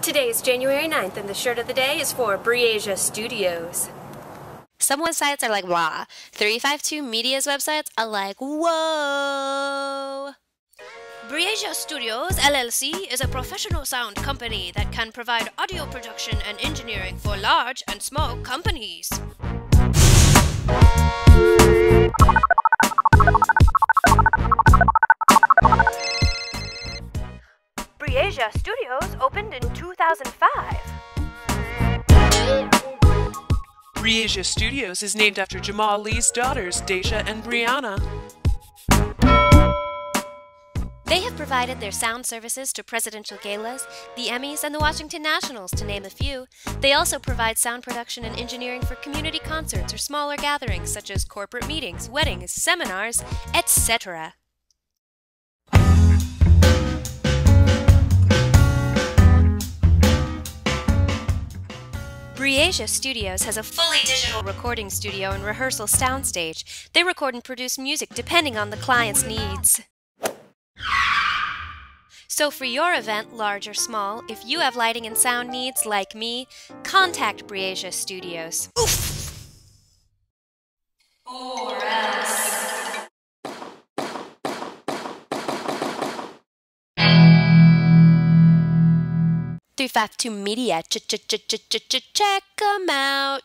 Today is January 9th, and the shirt of the day is for Breasia Studios. Some websites are like blah. 352 Media's websites are like whoa. Breasia Studios LLC is a professional sound company that can provide audio production and engineering for large and small companies. Breasia Studios opened in 2005. Breasia Studios is named after Jamal Lee's daughters, Deja and Brianna. They have provided their sound services to presidential galas, the Emmys, and the Washington Nationals, to name a few. They also provide sound production and engineering for community concerts or smaller gatherings such as corporate meetings, weddings, seminars, etc. Breasia Studios has a fully digital recording studio and rehearsal soundstage. They record and produce music depending on the client's needs. So for your event, large or small, if you have lighting and sound needs like me, contact Breasia Studios. Oof! Or else. 352 Media, check them out.